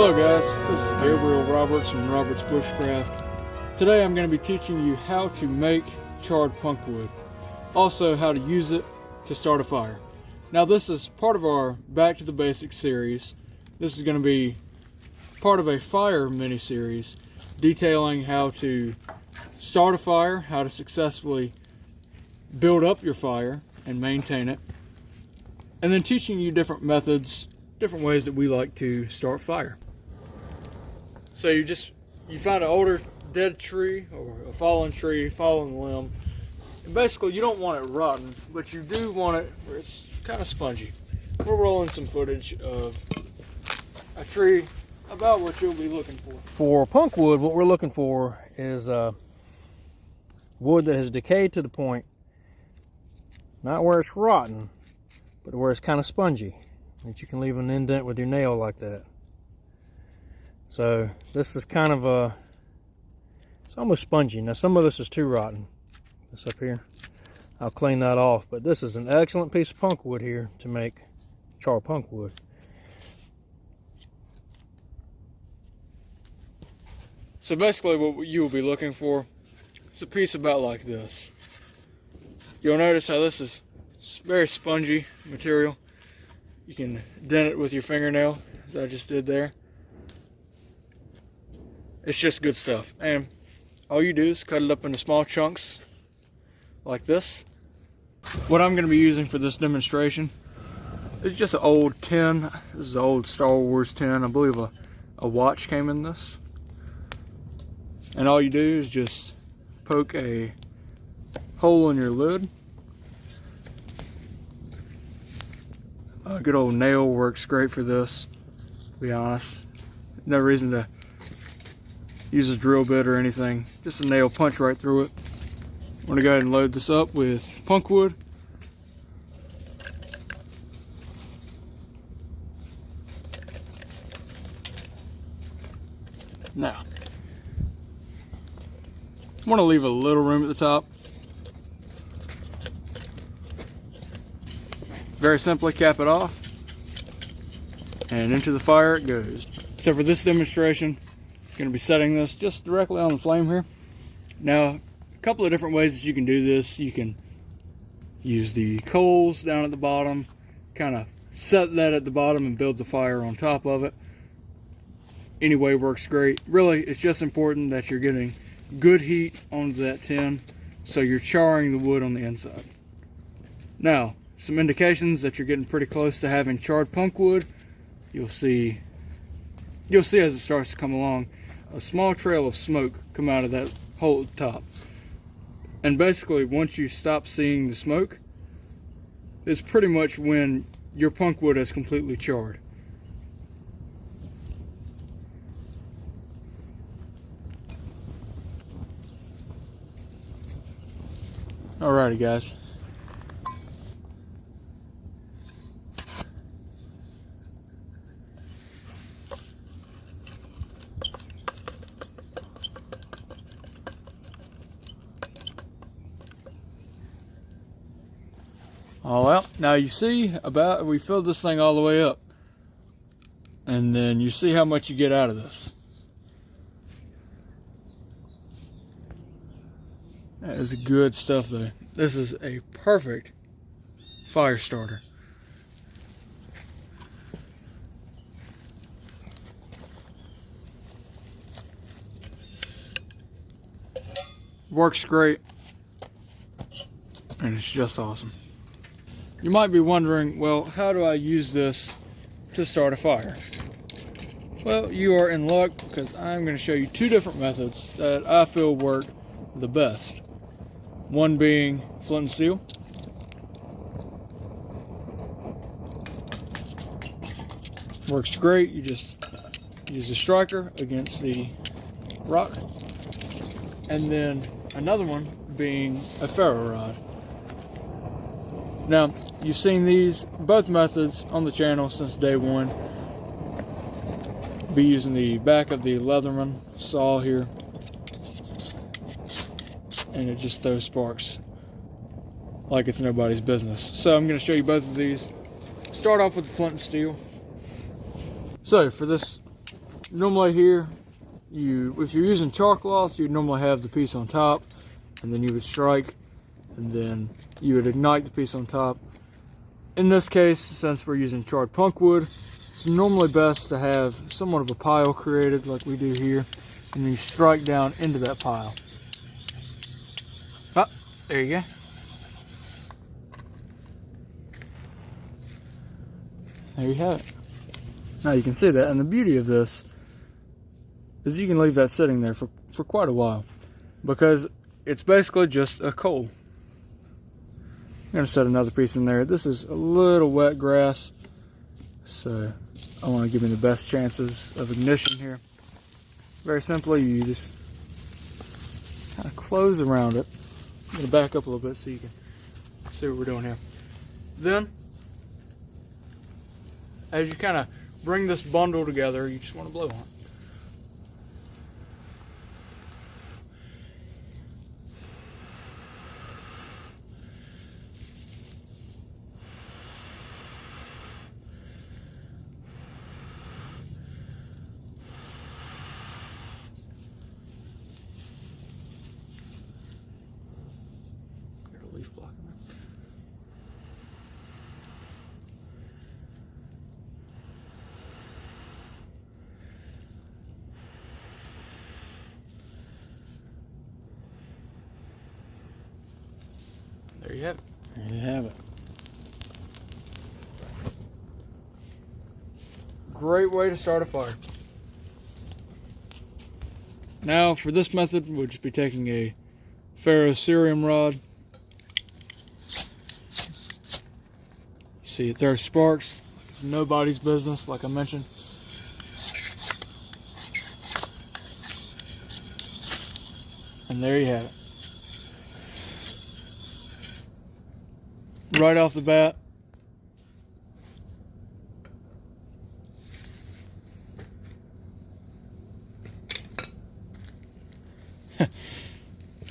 Hello guys, this is Gabriel Roberts from Roberts Bushcraft. Today I'm going to be teaching you how to make charred punkwood. Also how to use it to start a fire. Now this is part of our Back to the Basics series. This is going to be part of a fire mini-series detailing how to start a fire, how to successfully build up your fire and maintain it, and then teaching you different methods, different ways that we like to start fire. So you find an older dead tree or a fallen limb, and basically you don't want it rotten, but you do want it where it's kind of spongy. We're rolling some footage of a tree, about what you'll be looking for. For punkwood, what we're looking for is wood that has decayed to the point, not where it's rotten, but where it's kind of spongy, that you can leave an indent with your nail like that. So this is kind of it's almost spongy. Now some of this is too rotten. This up here, I'll clean that off, but this is an excellent piece of punkwood here to make charred punkwood. So basically what you will be looking for is a piece about like this. You'll notice how this is very spongy material. You can dent it with your fingernail, as I just did there. It's just good stuff. And all you do is cut it up into small chunks like this. What I'm going to be using for this demonstration is just an old tin. This is an old Star Wars tin. I believe a watch came in this. And all you do is just poke a hole in your lid. A good old nail works great for this, to be honest. No reason to use a drill bit or anything. Just a nail, punch right through it. I'm going to go ahead and load this up with punkwood. Now, I want to leave a little room at the top. Very simply cap it off, and into the fire it goes. So for this demonstration, I'm going to be setting this just directly on the flame here. Now, a couple of different ways that you can do this. You can use the coals down at the bottom, kind of set that at the bottom and build the fire on top of it. Any way works great. Really, it's just important that you're getting good heat onto that tin so you're charring the wood on the inside. Now, some indications that you're getting pretty close to having charred punkwood. You'll see as it starts to come along, a small trail of smoke come out of that hole at the top. And basically, once you stop seeing the smoke, it's pretty much when your punkwood has completely charred. Alrighty guys. All out. Now you see we filled this thing all the way up. And then you see how much you get out of this. That is good stuff though. This is a perfect fire starter. Works great. And it's just awesome. You might be wondering, well, how do I use this to start a fire? Well, you are in luck because I'm going to show you two different methods that I feel work the best. One being flint and steel. Works great. You just use a striker against the rock. And then another one being a ferro rod. Now, you've seen both methods on the channel since day one. Be using the back of the Leatherman saw here. And it just throws sparks like it's nobody's business. So I'm going to show you both of these. Start off with the flint and steel. So for this Normally here, if you're using char cloth, you'd normally have the piece on top, and then you would strike, and then you would ignite the piece on top. In this case, since we're using charred punk wood, it's normally best to have somewhat of a pile created like we do here, and you strike down into that pile. Ah, there you go. There you have it. Now you can see that, and the beauty of this is you can leave that sitting there for quite a while, because it's basically just a coal. I'm going to set another piece in there. This is a little wet grass, so I want to give me the best chances of ignition here. Very simply, you just kind of close around it. I'm going to back up a little bit so you can see what we're doing here. Then, as you kind of bring this bundle together, you just want to blow on it. Leaf block in there. There you have it. There you have it. Great way to start a fire. Now for this method, we'll just be taking a ferrous cerium rod. See, it throws sparks. It's nobody's business, like I mentioned. And there you have it. Right off the bat,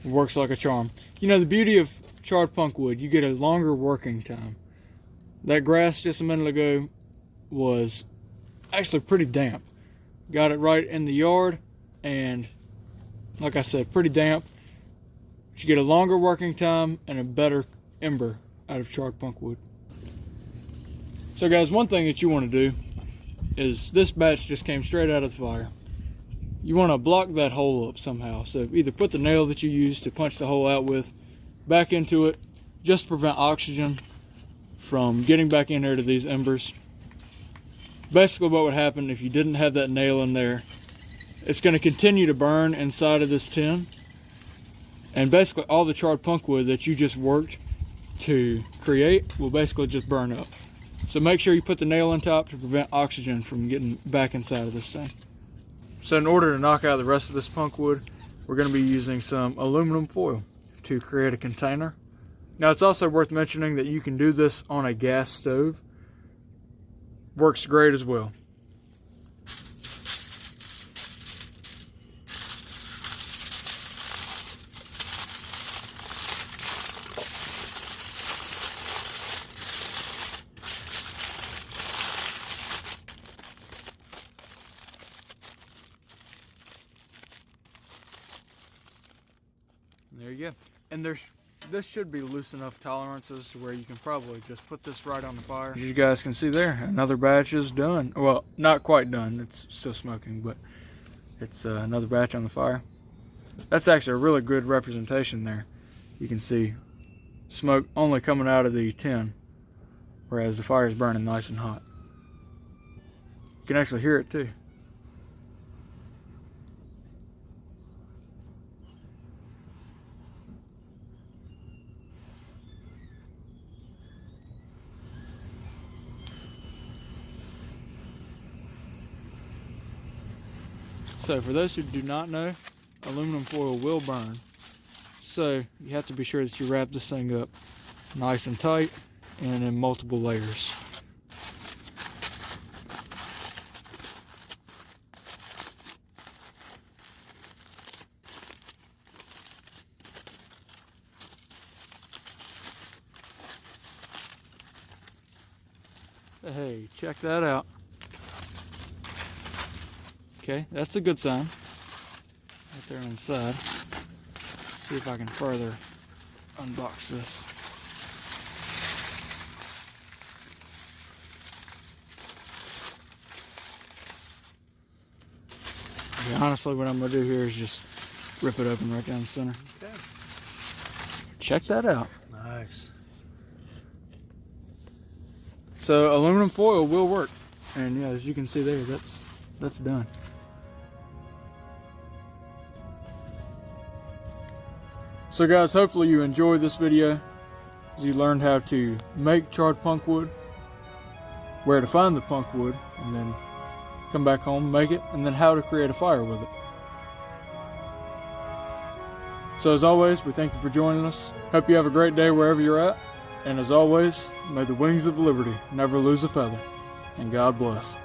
works like a charm. You know, the beauty of charred punk wood, you get a longer working time. That grass just a minute ago was actually pretty damp. Got it right in the yard, and like I said, pretty damp. But you get a longer working time and a better ember out of charred punk wood. So guys, one thing that you want to do is, this batch just came straight out of the fire. You want to block that hole up somehow. So either put the nail that you used to punch the hole out with back into it, just to prevent oxygen from getting back in here to these embers. Basically what would happen if you didn't have that nail in there, it's going to continue to burn inside of this tin, and basically all the charred punk wood that you just worked to create will basically just burn up. So make sure you put the nail on top to prevent oxygen from getting back inside of this thing. So in order to knock out the rest of this punk wood, we're going to be using some aluminum foil to create a container. Now it's also worth mentioning that you can do this on a gas stove. Works great as well. There you go. And this should be loose enough tolerances to where you can probably just put this right on the fire. As you guys can see there, another batch is done. Well, not quite done. It's still smoking, but it's another batch on the fire. That's actually a really good representation there. You can see smoke only coming out of the tin, whereas the fire is burning nice and hot. You can actually hear it too. So for those who do not know, aluminum foil will burn. So you have to be sure that you wrap this thing up nice and tight and in multiple layers. Hey, check that out. Okay, that's a good sign. Right there inside. Let's see if I can further unbox this. Yeah, honestly, what I'm going to do here is just rip it open right down the center. Okay. Check that out. Nice. So aluminum foil will work. And yeah, as you can see there, that's done. So guys, hopefully you enjoyed this video as you learned how to make charred punk wood, where to find the punk wood, and then come back home, make it, and then how to create a fire with it. So as always, we thank you for joining us. Hope you have a great day wherever you're at. And as always, may the wings of liberty never lose a feather. And God bless.